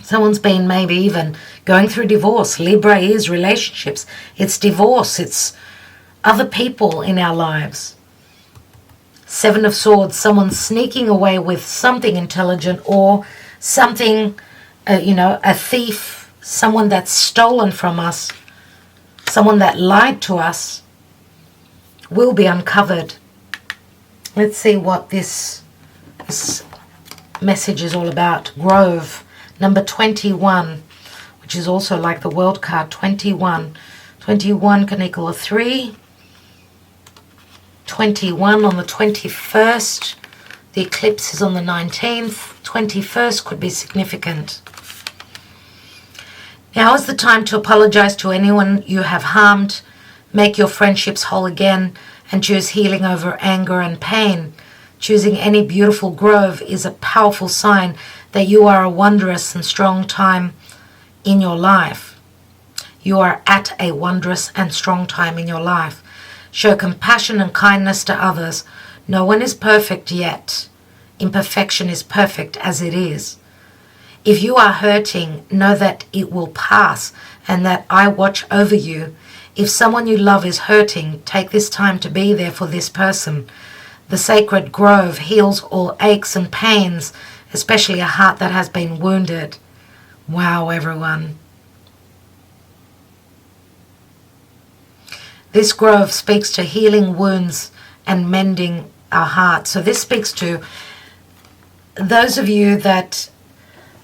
Someone's been maybe even going through divorce. Libra is relationships. It's divorce. It's other people in our lives. Seven of Swords, someone sneaking away with something intelligent, or something, a thief, someone that's stolen from us, someone that lied to us, will be uncovered. Let's see what this message is all about. Grove, number 21, which is also like the world card, 21. 21 can equal a 3. 21 on the 21st. The eclipse is on the 19th. 21st could be significant. Now is the time to apologize to anyone you have harmed, make your friendships whole again, and choose healing over anger and pain. Choosing any beautiful grove is a powerful sign that you are a wondrous and strong time in your life. You are at a wondrous and strong time in your life. Show compassion and kindness to others. No one is perfect yet. Imperfection is perfect as it is. If you are hurting, know that it will pass and that I watch over you. If someone you love is hurting, take this time to be there for this person. The sacred grove heals all aches and pains, especially a heart that has been wounded. Wow, everyone. This grove speaks to healing wounds and mending our hearts. So this speaks to those of you that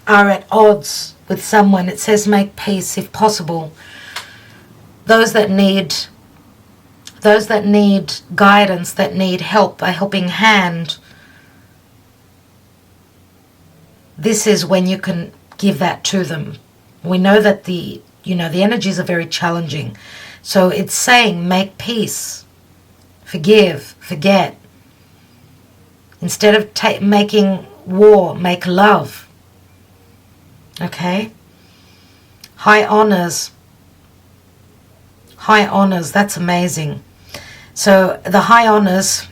are at odds with someone. It says make peace if possible. Those that need guidance, that need help, a helping hand. This is when you can give that to them. We know that the energies are very challenging. So it's saying make peace, forgive, forget. Instead of making war, make love. Okay? High honors, that's amazing. So the high honors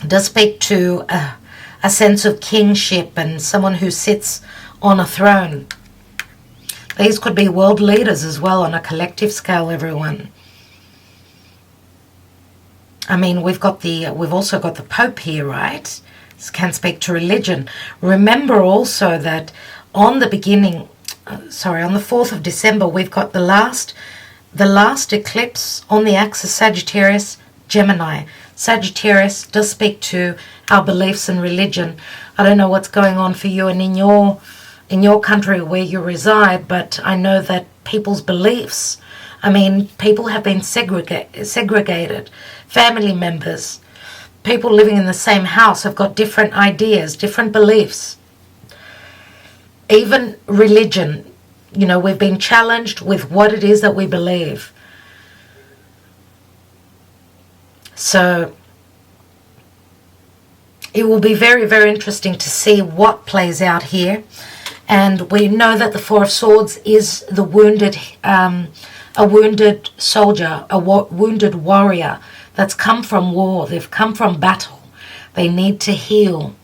does speak to a sense of kingship and someone who sits on a throne. These could be world leaders as well on a collective scale, everyone. I mean, we've also got the Pope here, right? This can speak to religion. Remember also that on the 4th of December, we've got the last eclipse on the axis Sagittarius, Gemini. Sagittarius does speak to our beliefs and religion. I don't know what's going on for you and in your country where you reside, but I know that people's beliefs, people have been segregated. Family members, people living in the same house have got different ideas, different beliefs. Even religion, we've been challenged with what it is that we believe. So it will be very, very interesting to see what plays out here. And we know that the Four of Swords is the wounded, a wounded soldier, a wounded warrior that's come from war. They've come from battle. They need to heal.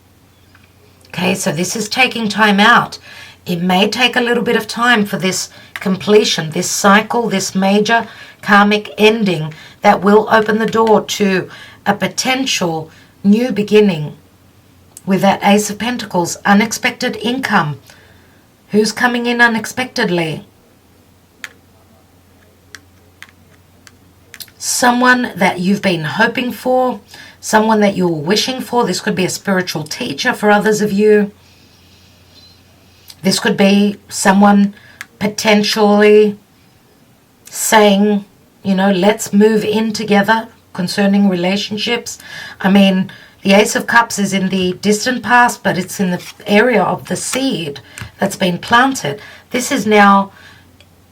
Okay, so this is taking time out. It may take a little bit of time for this completion, this cycle, this major karmic ending that will open the door to a potential new beginning with that Ace of Pentacles, unexpected income. Who's coming in unexpectedly? Someone that you've been hoping for, someone that you're wishing for. This could be a spiritual teacher for others of you. This could be someone potentially saying, let's move in together concerning relationships. The Ace of Cups is in the distant past, but it's in the area of the seed that's been planted. This is now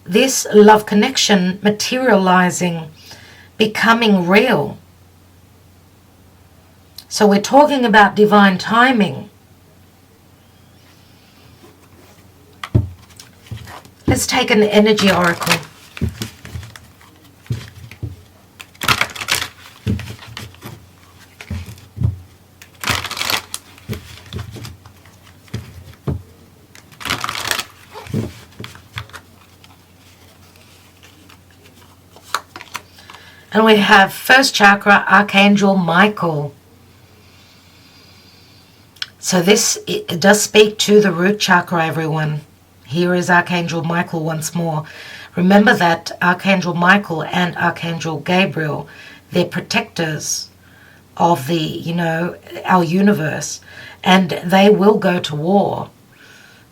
this love connection materializing, becoming real. So we're talking about divine timing. Let's take an energy oracle. And we have first chakra, Archangel Michael. So this it does speak to the root chakra, everyone. Here is Archangel Michael once more. Remember that Archangel Michael and Archangel Gabriel, they're protectors of our universe, and they will go to war.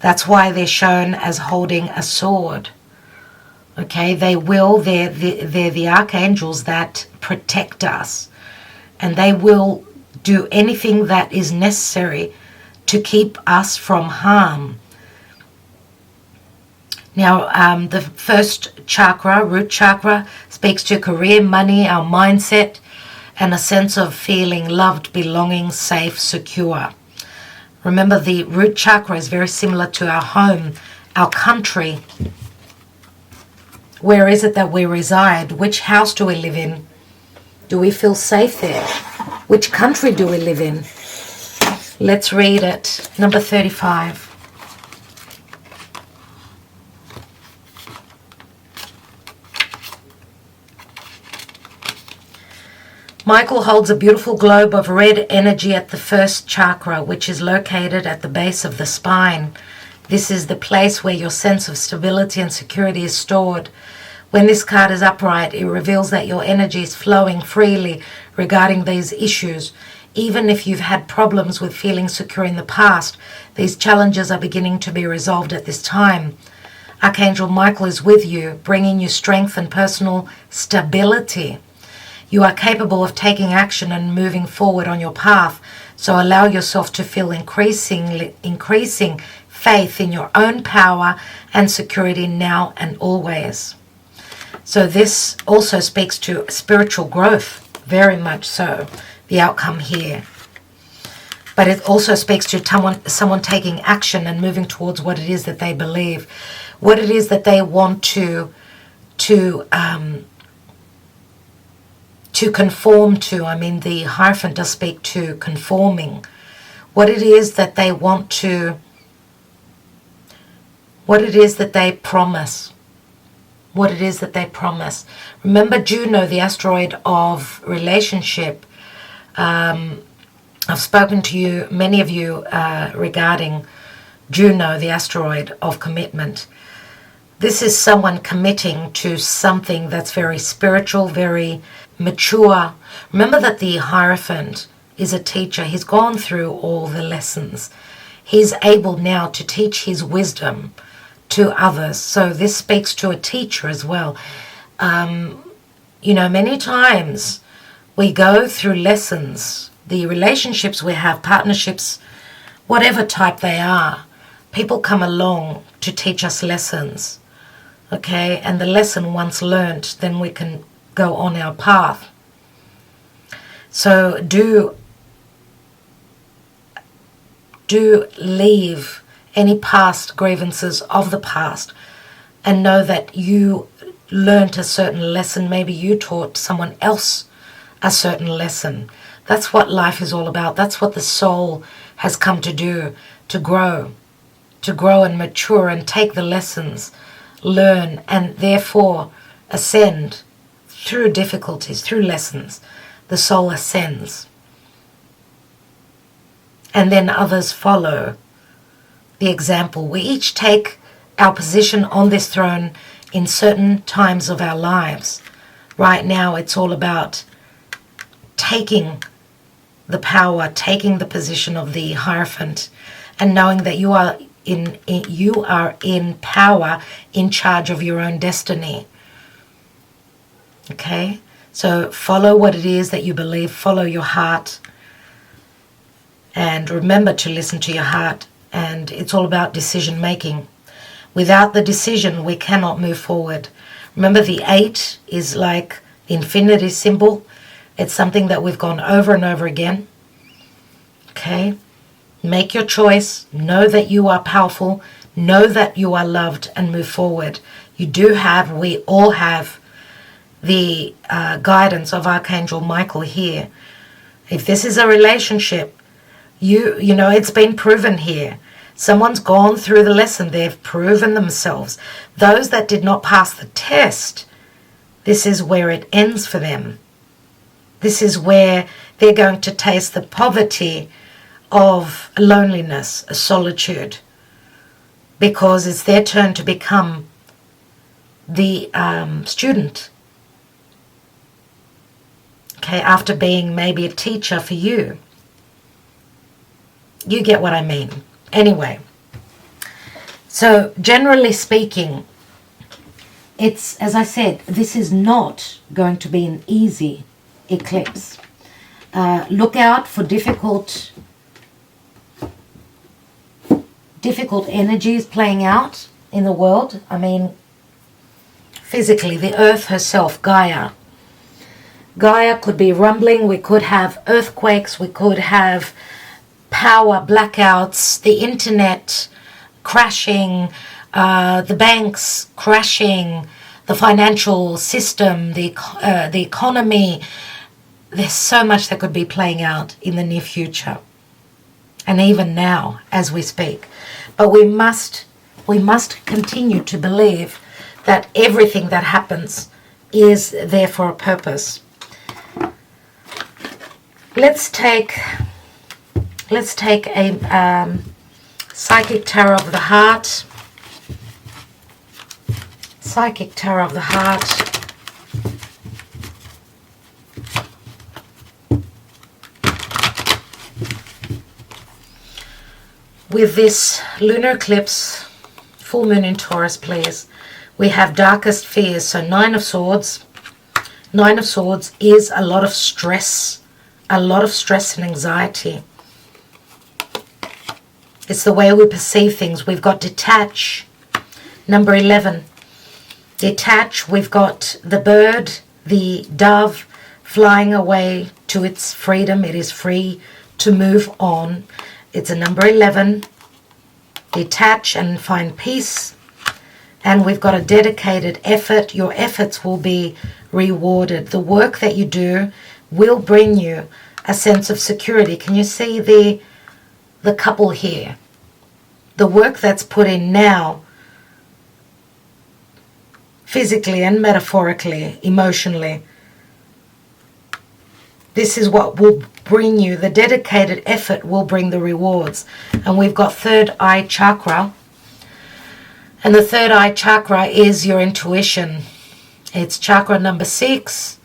That's why they're shown as holding a sword. Okay, they're the archangels that protect us, and they will do anything that is necessary to keep us from harm. Now, the first chakra, root chakra, speaks to career, money, our mindset, and a sense of feeling loved, belonging, safe, secure. Remember, the root chakra is very similar to our home, our country. Where is it that we reside? Which house do we live in? Do we feel safe there? Which country do we live in? Let's read it. Number 35. Michael holds a beautiful globe of red energy at the first chakra, which is located at the base of the spine. This is the place where your sense of stability and security is stored. When this card is upright, it reveals that your energy is flowing freely regarding these issues. Even if you've had problems with feeling secure in the past, these challenges are beginning to be resolved at this time. Archangel Michael is with you, bringing you strength and personal stability. You are capable of taking action and moving forward on your path, so allow yourself to feel increasing faith in your own power and security now and always. So this also speaks to spiritual growth, very much so, the outcome here. But it also speaks to someone taking action and moving towards what it is that they believe, what it is that they want to conform to. I mean, the Hierophant does speak to conforming. What it is that they want to, what it is that they promise. What it is that they promise. Remember Juno, the asteroid of relationship. I've spoken to you, many of you, regarding Juno, the asteroid of commitment. This is someone committing to something that's very spiritual, very mature. Remember that the Hierophant is a teacher. He's gone through all the lessons. He's able now to teach his wisdom to others. So this speaks to a teacher as well. Many times we go through lessons, the relationships we have, partnerships, whatever type they are, people come along to teach us lessons. Okay, and the lesson once learnt, then we can go on our path. So do leave any past grievances of the past and know that you learnt a certain lesson. Maybe you taught someone else a certain lesson. That's what life is all about. That's what the soul has come to do, to grow and mature and take the lessons, learn, and therefore ascend through difficulties, through lessons. The soul ascends. And then others follow the example. We each take our position on this throne in certain times of our lives. Right now, it's all about taking the power, taking the position of the Hierophant, and knowing that you are in power, in charge of your own destiny. Okay? So follow what it is that you believe, follow your heart, and remember to listen to your heart. And it's all about decision making. Without the decision, we cannot move forward. Remember, the 8 is like the infinity symbol. It's something that we've gone over and over again. Okay? Make your choice. Know that you are powerful. Know that you are loved, and move forward. We all have the guidance of Archangel Michael here. If this is a relationship, it's been proven here. Someone's gone through the lesson. They've proven themselves. Those that did not pass the test, This is where it ends for them. This is where they're going to taste the poverty of loneliness, solitude, because it's their turn to become the student. Okay, after being maybe a teacher for you. You get what I mean. Anyway, so generally speaking, it's, as I said, this is not going to be an easy eclipse. Look out for difficult energies playing out in the world. I mean, physically, the earth herself, Gaia could be rumbling. We could have earthquakes. We could have power blackouts, the internet crashing, the banks crashing, the financial system, the economy. There's so much that could be playing out in the near future, and even now as we speak. But we must continue to believe that everything that happens is there for a purpose. Let's take a psychic tarot of the heart. Psychic tarot of the heart. With this lunar eclipse, full moon in Taurus, please, we have darkest fears. So Nine of Swords. Nine of Swords is a lot of stress and anxiety. It's the way we perceive things. We've got detach. Number 11. Detach. We've got the bird, the dove, flying away to its freedom. It is free to move on. It's a number 11. Detach and find peace. And we've got a dedicated effort. Your efforts will be rewarded. The work that you do will bring you a sense of security. Can you see the couple here? The work that's put in now, physically and metaphorically, emotionally, this is what will bring you, the dedicated effort will bring the rewards. And we've got third eye chakra. And the third eye chakra is your intuition. It's chakra number 6.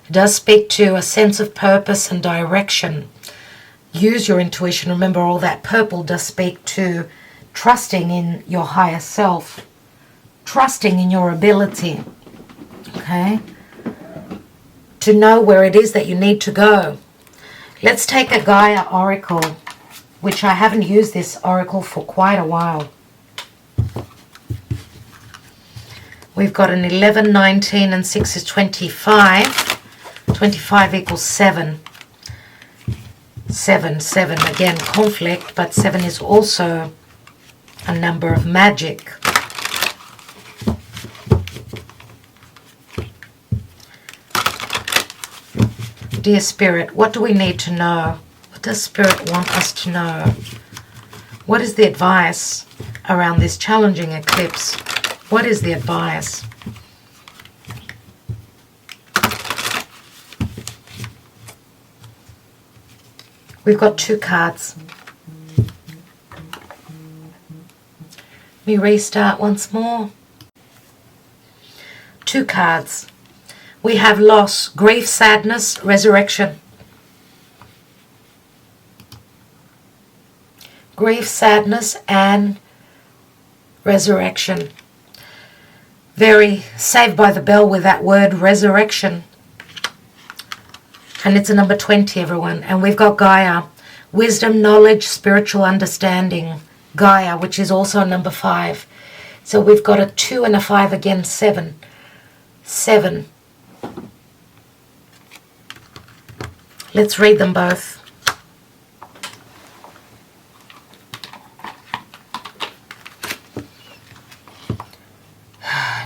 It does speak to a sense of purpose and direction. Use your intuition. Remember, all that purple does speak to trusting in your higher self, trusting in your ability, okay, to know where it is that you need to go. Let's take a Gaia oracle, which I haven't used this oracle for quite a while. We've got an 11, 19, and 6 is 25. 25 equals 7. 7, again, conflict, but 7 is also a number of magic. Dear Spirit, what do we need to know? What does Spirit want us to know? What is the advice around this challenging eclipse? What is the advice? We've got 2 cards. Let me restart once more. 2 cards. We have loss, grief, sadness, resurrection. Grief, sadness, and resurrection. Very Saved by the Bell with that word resurrection. And it's a number 20, everyone. And we've got Gaia, wisdom, knowledge, spiritual understanding. Gaia, which is also number 5. So we've got a 2 and a 5 again, 7. 7. Let's read them both.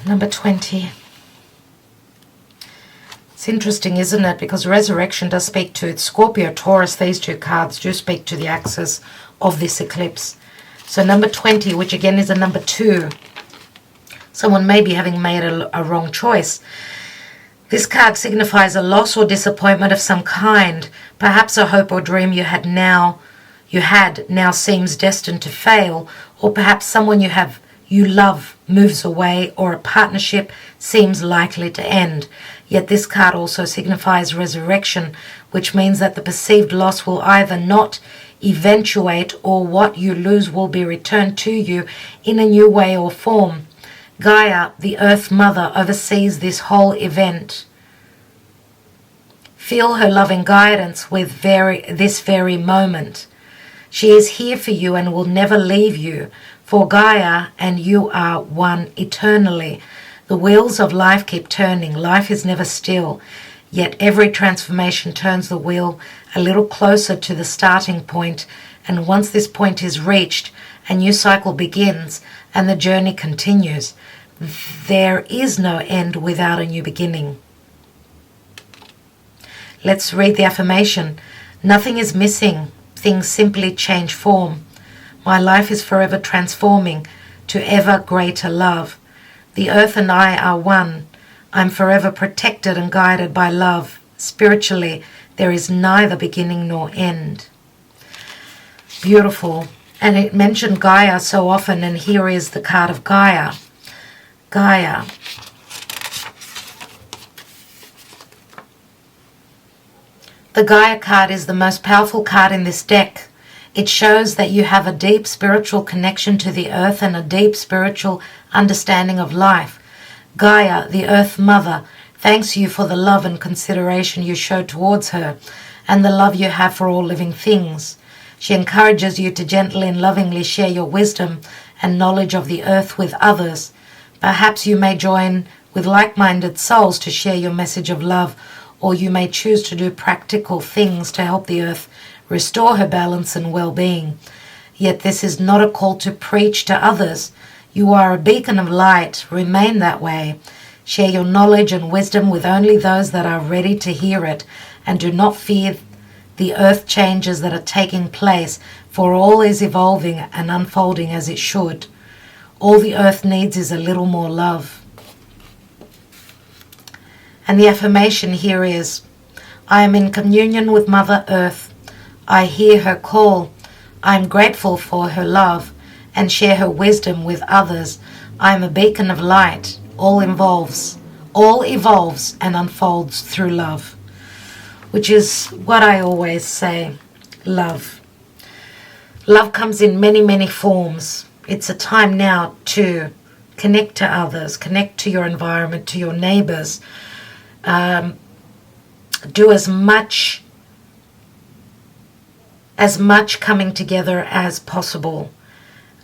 Number 20. It's interesting, isn't it? Because resurrection does speak to, it's Scorpio, Taurus. These 2 cards do speak to the axis of this eclipse. So number 20, which again is a number 2. Someone may be having made a wrong choice. This card signifies a loss or disappointment of some kind. Perhaps a hope or dream you had now seems destined to fail, or perhaps someone you love moves away, or a partnership seems likely to end. Yet this card also signifies resurrection, which means that the perceived loss will either not eventuate, or what you lose will be returned to you in a new way or form. Gaia, the Earth Mother, oversees this whole event. Feel her loving guidance with this very moment. She is here for you and will never leave you, for Gaia and you are one eternally. The wheels of life keep turning. Life is never still, yet every transformation turns the wheel a little closer to the starting point, and once this point is reached, a new cycle begins and the journey continues. There is no end without a new beginning. Let's read the affirmation. Nothing is missing. Things simply change form. My life is forever transforming to ever greater love. The earth and I are one. I'm forever protected and guided by love. Spiritually, there is neither beginning nor end. Beautiful. And it mentioned Gaia so often, and here is the card of Gaia. Gaia. The Gaia card is the most powerful card in this deck. It shows that you have a deep spiritual connection to the earth and a deep spiritual understanding of life. Gaia, the Earth Mother, thanks you for the love and consideration you show towards her and the love you have for all living things. She encourages you to gently and lovingly share your wisdom and knowledge of the earth with others. Perhaps you may join with like-minded souls to share your message of love, or you may choose to do practical things to help the earth restore her balance and well-being. Yet this is not a call to preach to others. You are a beacon of light. Remain that way. Share your knowledge and wisdom with only those that are ready to hear it, and do not fear the earth changes that are taking place, for all is evolving and unfolding as it should. All the earth needs is a little more love. And the affirmation here is, I am in communion with Mother Earth. I hear her call. I am grateful for her love and share her wisdom with others. I am a beacon of light. All evolves and unfolds through love. Which is what I always say, love. Love comes in many, many forms. It's a time now to connect to others, connect to your environment, to your neighbors. Do as much coming together as possible.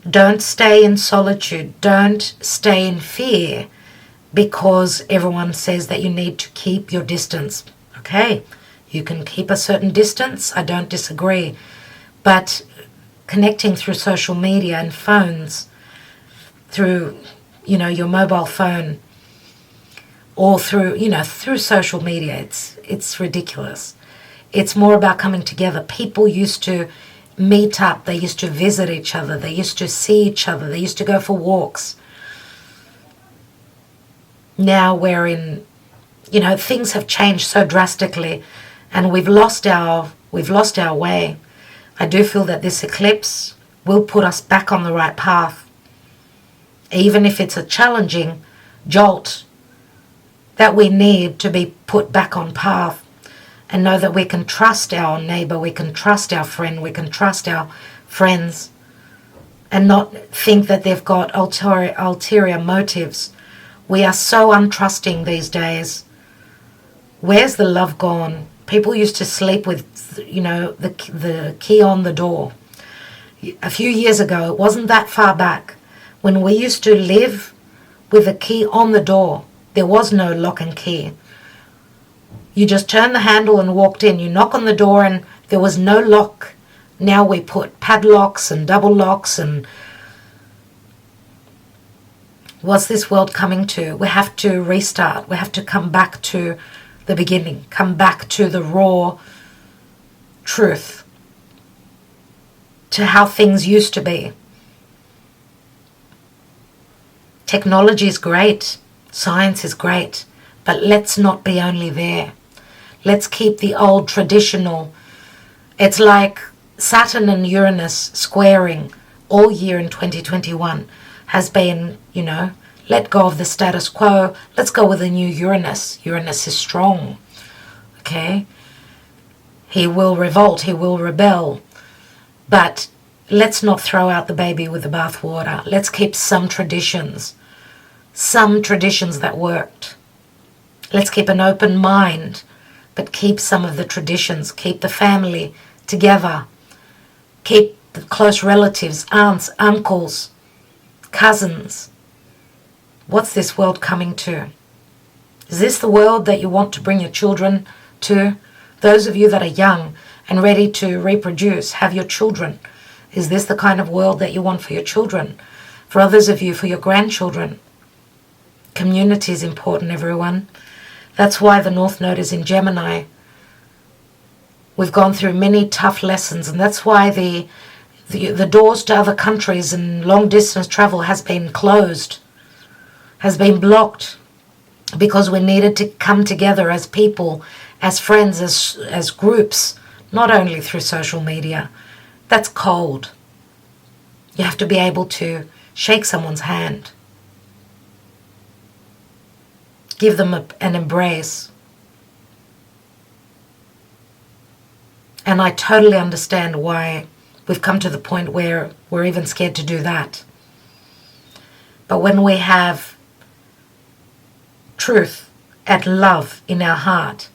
Don't stay in solitude. Don't stay in fear because everyone says that you need to keep your distance. Okay, you can keep a certain distance. I don't disagree. But connecting through social media and phones, through, your mobile phone, or through social media, it's ridiculous. It's more about coming together. People used to meet up. They used to visit each other. They used to see each other. They used to go for walks. Now we're in, things have changed so drastically, and we've lost our way. I do feel that this eclipse will put us back on the right path, even if it's a challenging jolt that we need to be put back on path, and know that we can trust our neighbor, we can trust our friend, we can trust our friends, and not think that they've got ulterior motives. We are so untrusting these days. Where's the love gone? People used to sleep with, the key on the door. A few years ago, it wasn't that far back, when we used to live with a key on the door. There was no lock and key. You just turned the handle and walked in. You knock on the door and there was no lock. Now we put padlocks and double locks, and what's this world coming to? We have to restart. We have to come back to the beginning, come back to the raw truth, to how things used to be. Technology is great. Science is great. But let's not be only there. Let's keep the old traditional. It's like Saturn and Uranus squaring all year in 2021 has been, let go of the status quo. Let's go with a new Uranus. Uranus is strong. Okay? He will revolt. He will rebel. But let's not throw out the baby with the bathwater. Let's keep some traditions that worked. Let's keep an open mind, but keep some of the traditions. Keep the family together. Keep the close relatives, aunts, uncles, cousins. What's this world coming to? Is this the world that you want to bring your children to? Those of you that are young and ready to reproduce, have your children. Is this the kind of world that you want for your children? For others of you, for your grandchildren. Community is important, everyone. That's why the North Node is in Gemini. We've gone through many tough lessons, and that's why the doors to other countries and long-distance travel has been closed, has been blocked, because we needed to come together as people, as friends, as groups, not only through social media. That's cold. You have to be able to shake someone's hand. Give them an embrace. And I totally understand why we've come to the point where we're even scared to do that. But when we have truth and love in our heart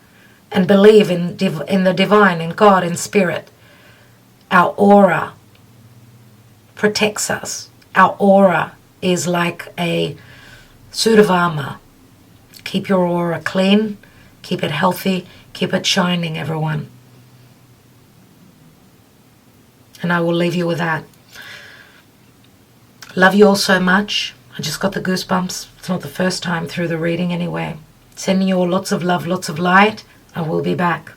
and believe in the divine, in God, in spirit, our aura protects us. Our aura is like a suit of armor. Keep your aura clean, keep it healthy, keep it shining, everyone. And I will leave you with that. Love you all so much. I just got the goosebumps. It's not the first time through the reading anyway. Sending you all lots of love, lots of light. I will be back.